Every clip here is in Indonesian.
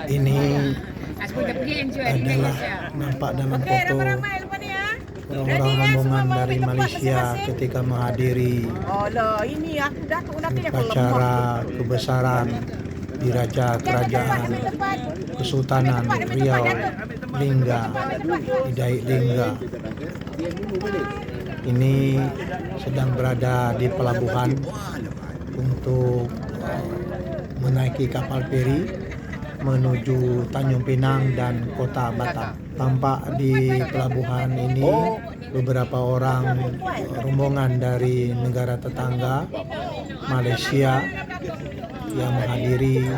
Ini adalah nampak dalam foto orang-orang rombongan dari Malaysia ketika menghadiri upacara kebesaran di Raja Kerajaan Kesultanan Riau Lingga di Daik Lingga. Ini sedang berada di pelabuhan untuk menaiki kapal feri menuju Tanjung Pinang dan Kota Batam. Tampak di pelabuhan ini beberapa orang rombongan dari negara tetangga Malaysia yang menghadiri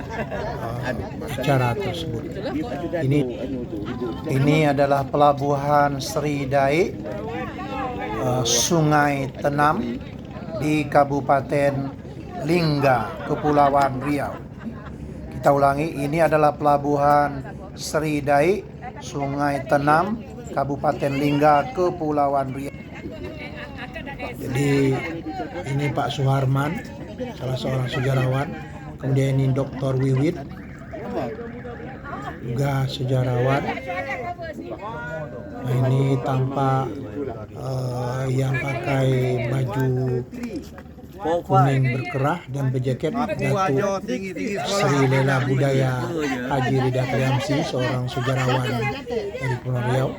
acara tersebut. Ini adalah pelabuhan Seri Daik, Sungai Tenam di Kabupaten Lingga, Kepulauan Riau. Kita ulangi, ini adalah pelabuhan Seri Daik, Sungai Tenam, Kabupaten Lingga, Kepulauan Riau. Jadi ini Pak Suharman, salah seorang sejarawan. Kemudian ini Dr. Wiwit, juga sejarawan. Nah, ini tampak yang pakai baju kuning berkerah dan berjaket Datuk Seri Lela Budaya Haji Rida Kaliamsi, seorang sejarawan dari Pulau Riau.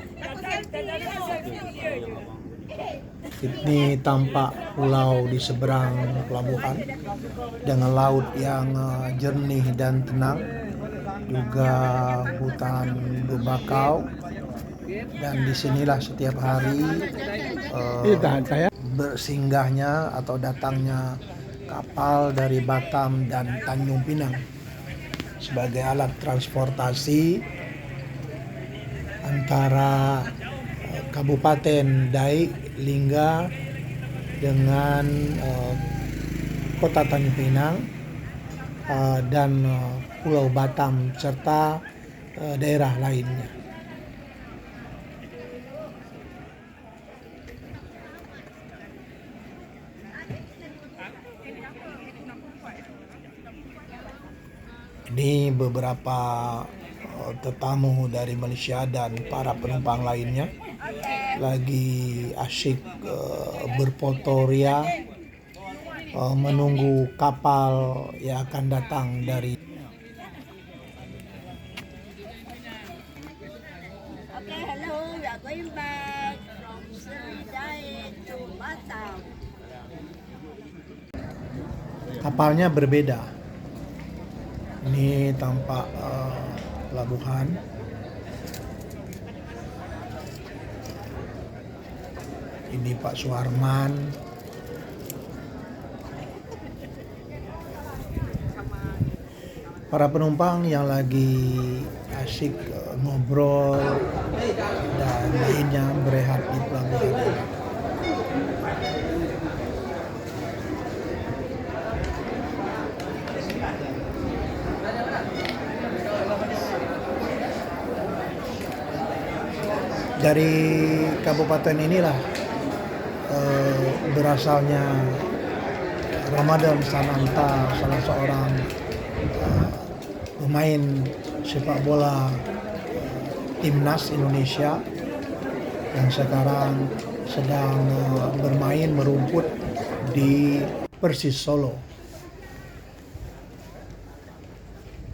Ini tampak pulau di seberang pelabuhan dengan laut yang jernih dan tenang, juga hutan berbakau, dan disinilah setiap hari bersinggahnya atau datangnya kapal dari Batam dan Tanjung Pinang sebagai alat transportasi antara Kabupaten Daik Lingga dengan Kota Tanjung Pinang dan Pulau Batam serta daerah lainnya. Ini beberapa tetamu dari Malaysia dan para penumpang lainnya lagi asyik berfoto ria menunggu kapal yang akan datang dari. Hello, we are going back from Seri Daik to Batam. Kapalnya berbeda. Ini tampak pelabuhan. Ini Pak Suharman. Para penumpang yang lagi asyik ngobrol dan lainnya berehat di pelabuhan. Dari kabupaten inilah berasalnya Ramadan Sananta, salah seorang pemain sepak bola timnas Indonesia yang sekarang sedang bermain merumput di Persis Solo.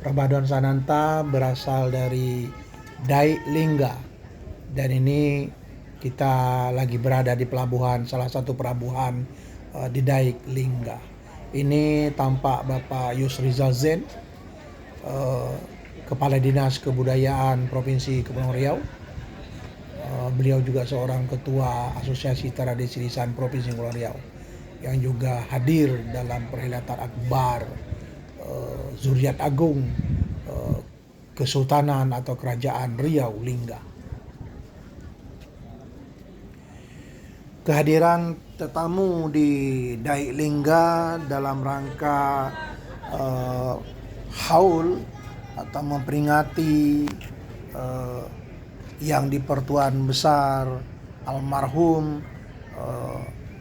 Ramadan Sananta berasal dari Daik Lingga. Dan ini kita lagi berada di pelabuhan, salah satu pelabuhan di Daik Lingga. Ini tampak Bapak Yusrizal Zain, Kepala Dinas Kebudayaan Provinsi Kepulauan Riau. Beliau juga seorang Ketua Asosiasi Tradisi Lisan Provinsi Kepulauan Riau yang juga hadir dalam perhelatan akbar Zuriat Agung Kesultanan atau Kerajaan Riau Lingga. Kehadiran tetamu di Daik Lingga dalam rangka haul atau memperingati yang di-Pertuan Besar almarhum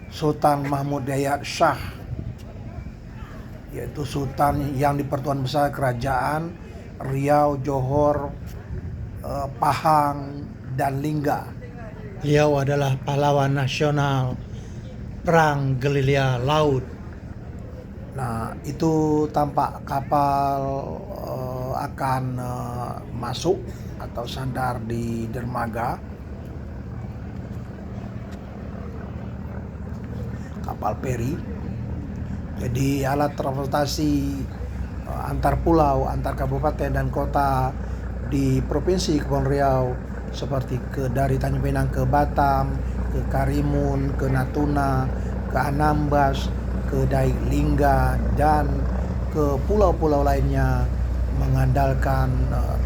Sultan Mahmud Dayat Shah, yaitu Sultan yang di-Pertuan Besar Kerajaan Riau, Johor, Pahang, dan Lingga. Beliau adalah pahlawan nasional Perang Gerilya Laut. Nah, itu tampak kapal akan masuk atau sandar di dermaga. Kapal peri. Jadi alat transportasi antar pulau, antar kabupaten dan kota di Provinsi Kepulauan Riau seperti dari Tanjung Pinang ke Batam, ke Karimun, ke Natuna, ke Anambas, ke Dai Lingga, dan ke pulau-pulau lainnya mengandalkan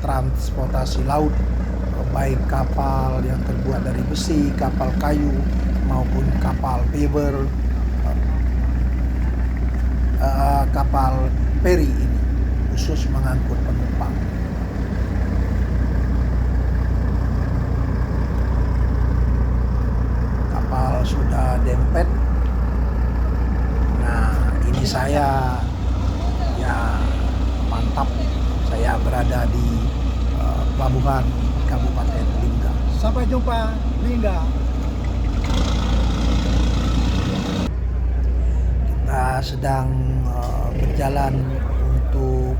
transportasi laut, baik kapal yang terbuat dari besi, kapal kayu, maupun kapal fiber, kapal peri ini khusus mengangkut penumpang. Kapal sudah dempet. Nah, ini saya ya mantap, saya berada di pelabuhan Kabupaten Lingga. Sampai jumpa Lingga. Kita sedang berjalan untuk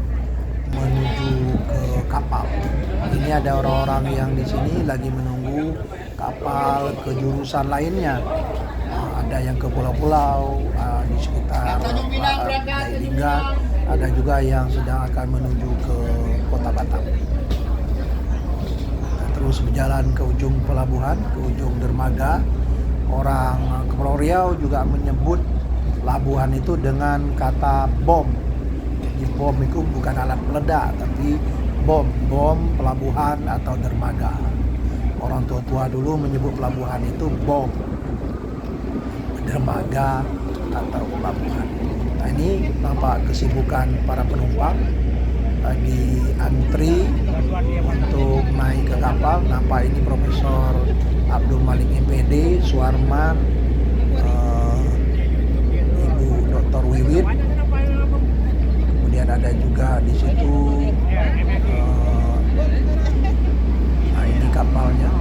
menuju ke kapal. Ini ada orang-orang yang di sini lagi menunggu kapal ke jurusan lainnya. Ada yang ke pulau-pulau di sekitar Dai Lingga, ada juga yang sedang akan menuju ke Kota Batam. Terus berjalan ke ujung pelabuhan, ke ujung dermaga. Orang Kepulauan Riau juga menyebut pelabuhan itu dengan kata bom. Jadi bom itu bukan alat peledak, tapi bom pelabuhan atau dermaga. Orang tua-tua dulu menyebut pelabuhan itu bom, dermaga atau pelabuhan. Nah, ini nampak kesibukan para penumpang lagi antri untuk naik ke kapal. Nampak ini Profesor Abdul Malik MPD, Suarman, Ibu Dr. Wiwit, kemudian ada juga di situ nah ini kapalnya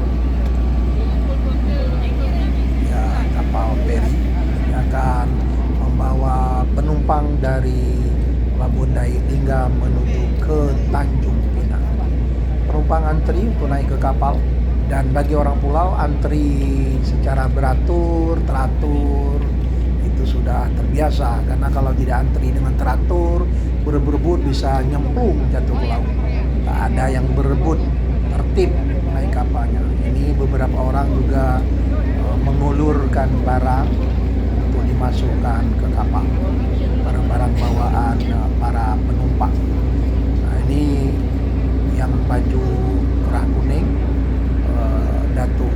ya, kapal peri yang akan membawa penumpang dari Pelabuhan Dai Lingga menuju ke Tanjung Pinang. Penumpang antri untuk naik ke kapal, dan bagi orang pulau antri secara teratur itu sudah terbiasa, karena kalau tidak antri dengan teratur, berebut bisa nyemplung jatuh ke laut. Tak ada yang berebut, tertib naik kapalnya. Ini beberapa orang juga mengulurkan barang untuk dimasukkan ke kapal, barang-barang bawaan para penumpang. Nah, ini yang baju kerah kuning, Datuk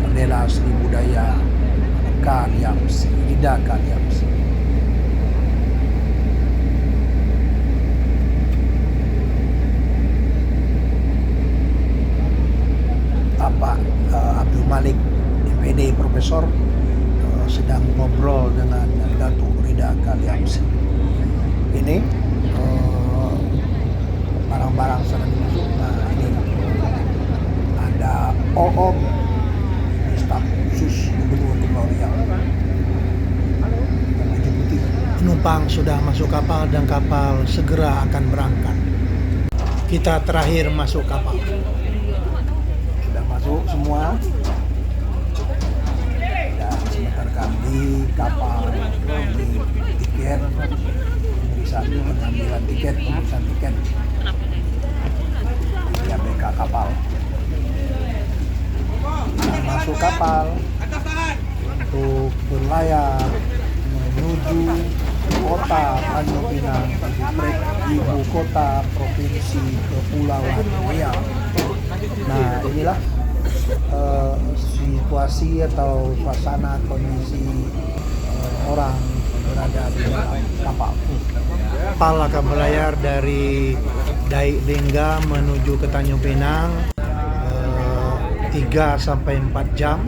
Perdana Sri Budaya Kaliamsi, Ida Kaliamsi. Bapak Abdul Malik MPD Profesor sedang ngobrol dengan Datuk Rida Kaliamsi. Ini barang-barang sedang dimasuk. Nah, ini ada OOM, staf khusus Gubernur Kepulauan Riau, baju putih. Penumpang sudah masuk kapal dan kapal segera akan berangkat. Kita terakhir masuk kapal. Sudah masuk semua. Dan sebentar kami kapal membeli tiket, pemeriksaan pengambilan tiket, pemeriksaan tiket di ABK kapal. Kita masuk kapal untuk berlayar menuju kota Tanjung Pinang, ibu kota Provinsi Kepulauan Riau. Nah, inilah situasi atau suasana kondisi orang berada di dalam kapal. Kapal akan berlayar dari Dai Lingga menuju ke Tanjung Pinang 3 sampai 4 jam.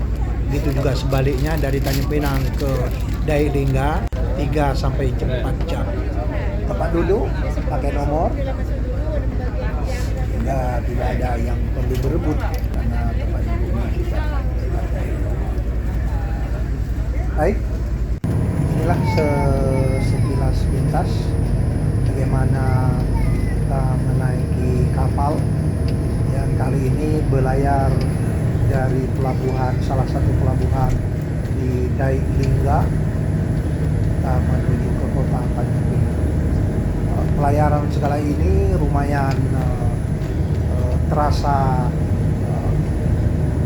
Begitu juga sebaliknya dari Tanjung Pinang ke Dai Lingga 3 sampai 4 jam. Tempat duduk pakai nomor tidak ada yang perlu berebut karena tempat duduknya juga dihargai. Baik, inilah sekilas pintas bagaimana kita menaiki kapal yang kali ini berlayar dari salah satu pelabuhan di Dai Lingga kita menuju ke kota Tanjung Pinang. Pelayaran segala ini lumayan terasa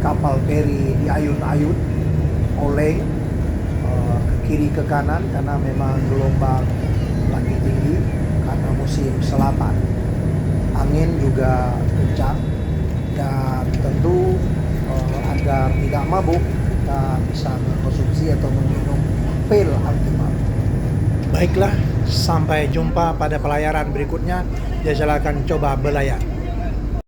kapal feri diayun-ayun oleng ke kiri ke kanan karena memang gelombang lagi tinggi karena musim selatan. Angin juga kencang dan tentu agar tidak mabuk kita bisa mengkonsumsi atau meminum pil anti mabuk. Baiklah, sampai jumpa pada pelayaran berikutnya. Ya, silakan coba berlayar.